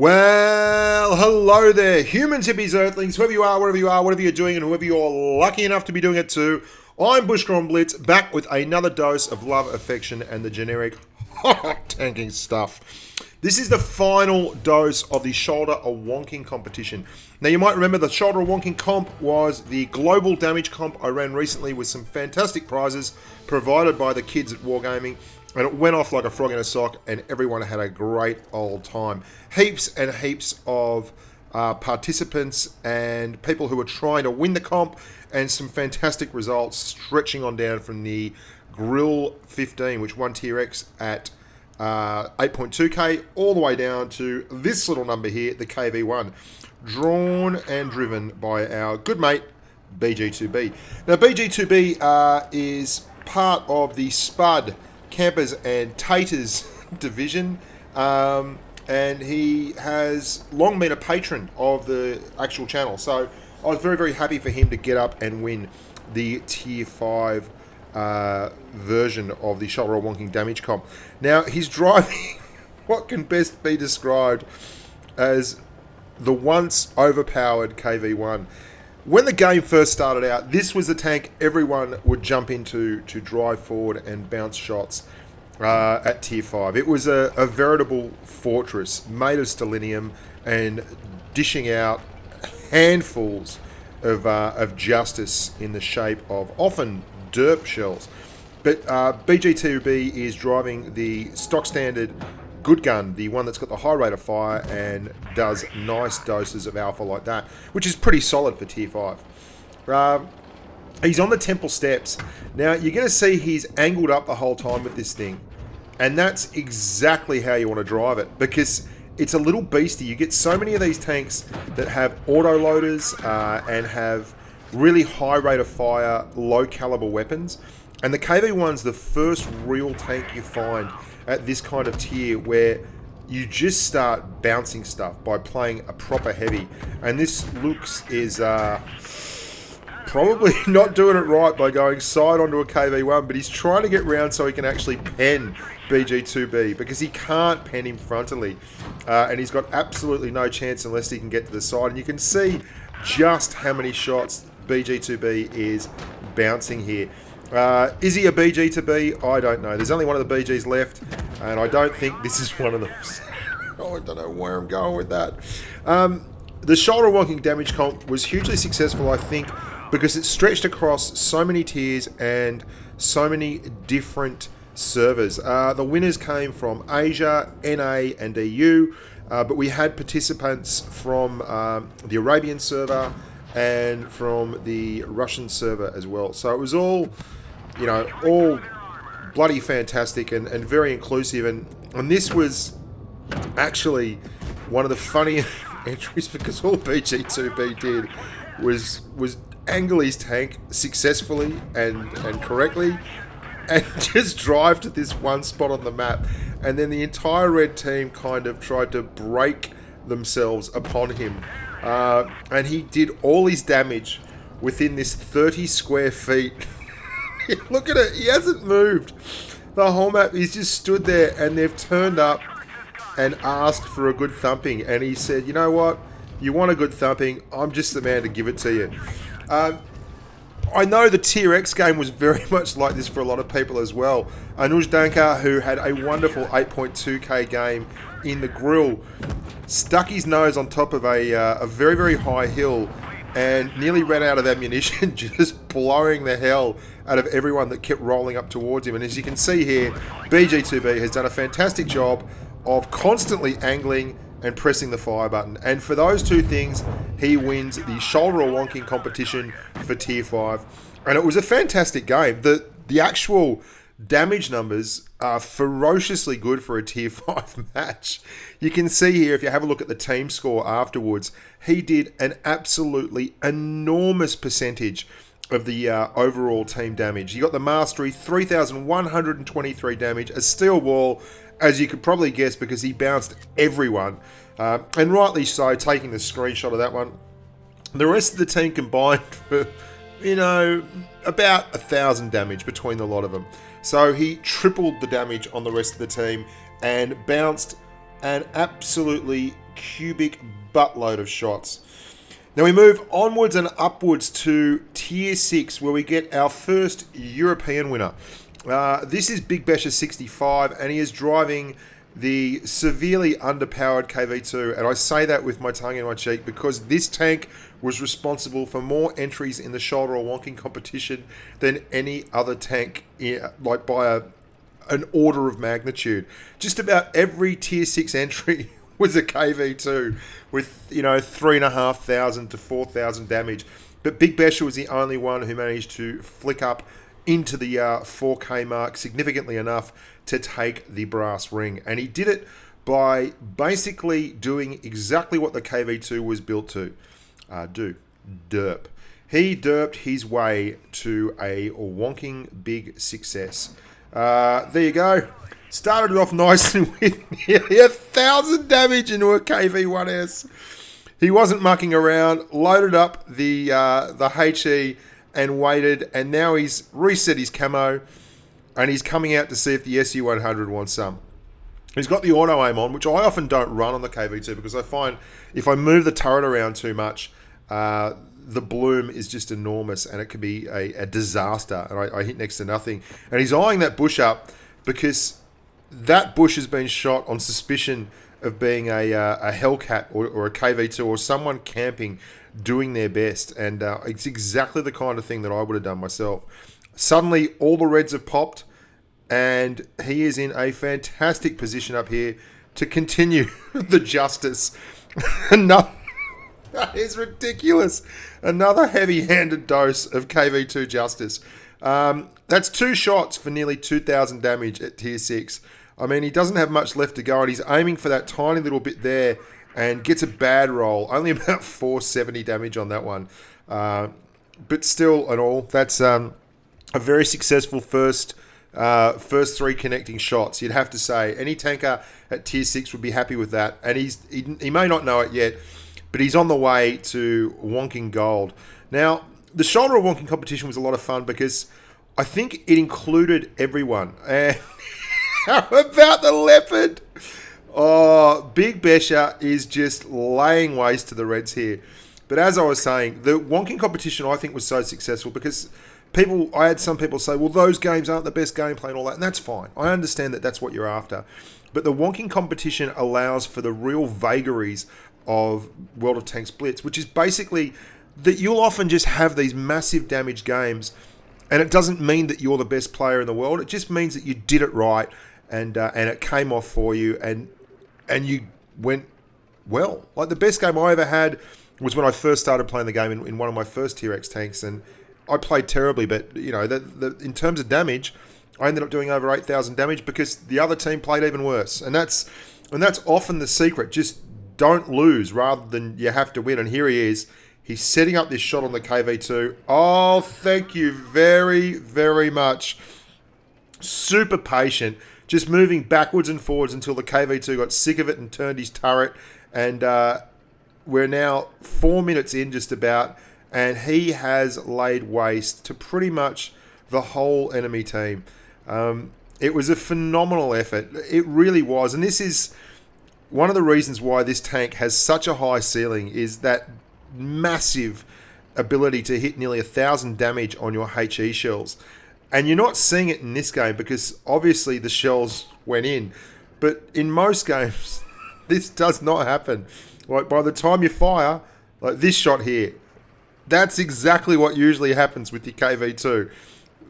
Well, hello there, humans, hippies, earthlings, whoever you are, wherever you are, whatever you're doing, and whoever you're lucky enough to be doing it to. I'm Bushka on Blitz, back with another dose of love, affection, and the generic tanking stuff. This is the final dose of the Shoulder of Wonking competition. Now, you might remember the Shoulder of Wonking comp was the global damage comp I ran recently with some fantastic prizes provided by the kids at Wargaming. And it went off like a frog in a sock, and everyone had a great old time. Heaps and heaps of participants and people who were trying to win the comp, and some fantastic results stretching on down from the Grill 15, which won Tier X at 8.2k, all the way down to this little number here, the KV1, drawn and driven by our good mate, BG2B. Now, BG2B is part of the Spud Campers and Taters division, and he has long been a patron of the actual channel, so I was very, very happy for him to get up and win the Tier 5 version of the Shoulder of Wonking damage comp. Now, he's driving what can best be described as the once overpowered KV1. When the game first started out, this was the tank everyone would jump into to drive forward and bounce shots at Tier 5. It was a veritable fortress made of stellinium and dishing out handfuls of justice in the shape of often derp shells. But BG2B is driving the stock standard good gun, the one that's got the high rate of fire and does nice doses of alpha like that, which is pretty solid for Tier 5. He's on the temple steps. Now, you're going to see he's angled up the whole time with this thing, and that's exactly how you want to drive it, because it's a little beastie. You get so many of these tanks that have auto-loaders and have really high rate of fire, low caliber weapons, and the KV1's the first real tank you find at this kind of tier where you just start bouncing stuff by playing a proper heavy. And this looks is probably not doing it right by going side onto a KV1, but he's trying to get round so he can actually pen BG2B, because he can't pen him frontally, and he's got absolutely no chance unless he can get to the side. And you can see just how many shots BG2B is bouncing here. Is he a BG to B? I don't know. There's only one of the BGs left, and I don't think this is one of them. Oh, I don't know where I'm going with that. The Shoulder Wonking damage comp was hugely successful, I think, because it stretched across so many tiers and so many different servers. The winners came from Asia, NA, and EU, but we had participants from the Arabian server and from the Russian server as well. So it was all, you know, all bloody fantastic and very inclusive. And this was actually one of the funniest entries, because all BG2B did was angle his tank successfully and correctly, and just drive to this one spot on the map. And then the entire red team kind of tried to break themselves upon him. And he did all his damage within this 30 square feet. Look at it, he hasn't moved. The whole map, he's just stood there, and they've turned up and asked for a good thumping. And he said, you know what, you want a good thumping, I'm just the man to give it to you. I know the Tier X game was very much like this for a lot of people as well. Anuj Dankar, who had a wonderful 8.2k game in the Grill, stuck his nose on top of a very, very high hill and nearly ran out of ammunition, just blowing the hell out of everyone that kept rolling up towards him. And as you can see here, BG2B has done a fantastic job of constantly angling and pressing the fire button. And for those two things, he wins the Shoulder of Wonking competition for Tier 5. And it was a fantastic game. The actual damage numbers are ferociously good for a Tier 5 match. You can see here, if you have a look at the team score afterwards, he did an absolutely enormous percentage of the overall team damage. He got the mastery, 3,123 damage, a steel ball, as you could probably guess, because he bounced everyone. And rightly so, taking the screenshot of that one. The rest of the team combined for, you know, about 1,000 damage between the lot of them. So he tripled the damage on the rest of the team and bounced an absolutely cubic buttload of shots. Now we move onwards and upwards to Tier 6, where we get our first European winner. This is Big Besha 65, and he is driving the severely underpowered KV2. And I say that with my tongue in my cheek because this tank was responsible for more entries in the shoulder or wonking competition than any other tank, like by an order of magnitude. Just about every Tier 6 entry was a KV2 with, 3,500 to 4,000 damage. But Big Besha was the only one who managed to flick up into the 4K mark significantly enough to take the brass ring. And he did it by basically doing exactly what the KV2 was built to do. Derp. He derped his way to a wonking big success. There you go. Started it off nicely with nearly 1,000 damage into a KV1S. He wasn't mucking around, loaded up the HE and waited, and now he's reset his camo, and he's coming out to see if the SU100 wants some. He's got the auto aim on, which I often don't run on the KV2 because I find if I move the turret around too much, the bloom is just enormous and it can be a disaster, and I hit next to nothing. And he's eyeing that bush up because that bush has been shot on suspicion of being a Hellcat or a KV2 or someone camping doing their best, and it's exactly the kind of thing that I would have done myself. Suddenly all the reds have popped and he is in a fantastic position up here to continue the justice. That is ridiculous. Another heavy-handed dose of KV2 justice. That's 2 shots for nearly 2,000 damage at Tier 6. I mean, he doesn't have much left to go, and he's aiming for that tiny little bit there and gets a bad roll. Only about 470 damage on that one. But still, and all, that's a very successful first 3 connecting shots. You'd have to say any tanker at Tier 6 would be happy with that. And he may not know it yet, but he's on the way to wonking gold. Now, the shoulder of wonking competition was a lot of fun because I think it included everyone. And how about the leopard? Oh, Big Besha is just laying waste to the reds here. But as I was saying, the wonking competition I think was so successful because I had some people say, well, those games aren't the best gameplay and all that, and that's fine. I understand that that's what you're after. But the wonking competition allows for the real vagaries of World of Tanks Blitz, which is basically that you'll often just have these massive damage games, and it doesn't mean that you're the best player in the world. It just means that you did it right, and it came off for you, and you went well. Like the best game I ever had was when I first started playing the game in one of my first Tier X tanks, and I played terribly, but in terms of damage, I ended up doing over 8,000 damage because the other team played even worse, and that's often the secret. Just don't lose rather than you have to win. And here he is. He's setting up this shot on the KV2. Oh, thank you very, very much. Super patient. Just moving backwards and forwards until the KV2 got sick of it and turned his turret. And we're now 4 minutes in just about. And he has laid waste to pretty much the whole enemy team. It was a phenomenal effort. It really was. And this is one of the reasons why this tank has such a high ceiling is that massive ability to hit nearly 1,000 damage on your HE shells. And you're not seeing it in this game because obviously the shells went in. But in most games, this does not happen. Like by the time you fire, like this shot here, that's exactly what usually happens with your KV2.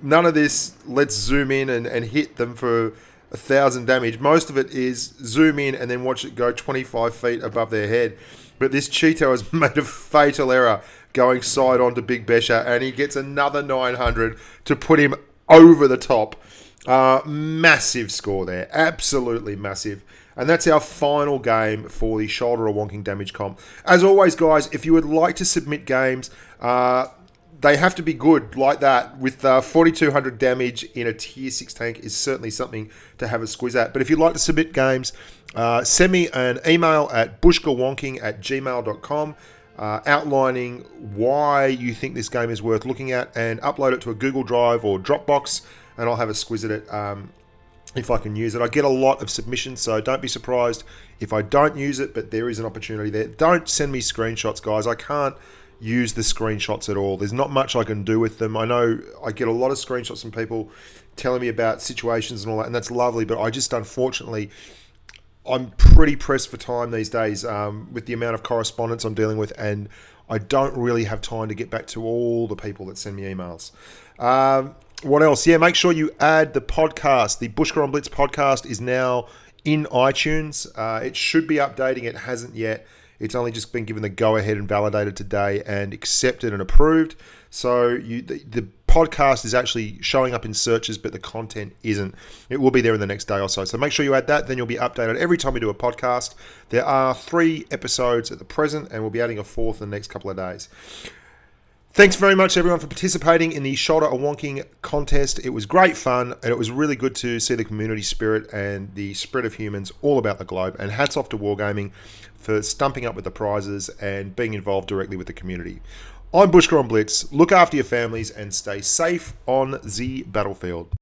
None of this, let's zoom in and hit them for 1,000 damage. Most of it is zoom in and then watch it go 25 feet above their head. But this Cheeto has made a fatal error going side on to Big Besha, and he gets another 900 to put him over the top. Massive score there. Absolutely massive. And that's our final game for the shoulder or wonking damage comp. As always, guys, if you would like to submit games, they have to be good like that. With 4,200 damage in a Tier 6 tank is certainly something to have a squeeze at. But if you'd like to submit games, send me an email at bushkawonking@gmail.com outlining why you think this game is worth looking at, and upload it to a Google Drive or Dropbox, and I'll have a squiz at it. if I can use it. I get a lot of submissions, so don't be surprised if I don't use it, but there is an opportunity there. Don't send me screenshots, guys. I can't use the screenshots at all. There's not much I can do with them. I know I get a lot of screenshots from people telling me about situations and all that, and that's lovely, but I just, unfortunately, I'm pretty pressed for time these days with the amount of correspondence I'm dealing with, and I don't really have time to get back to all the people that send me emails. What else? Yeah, make sure you add the podcast. The Bushka on Blitz podcast is now in iTunes. It should be updating. It hasn't yet. It's only just been given the go-ahead and validated today and accepted and approved. So the podcast is actually showing up in searches, but the content isn't. It will be there in the next day or so. So make sure you add that. Then you'll be updated every time we do a podcast. There are 3 episodes at the present, and we'll be adding a 4th in the next couple of days. Thanks very much, everyone, for participating in the Shoulder a Wonking contest. It was great fun, and it was really good to see the community spirit and the spread of humans all about the globe. And hats off to Wargaming for stumping up with the prizes and being involved directly with the community. I'm Bushka on Blitz. Look after your families and stay safe on the battlefield.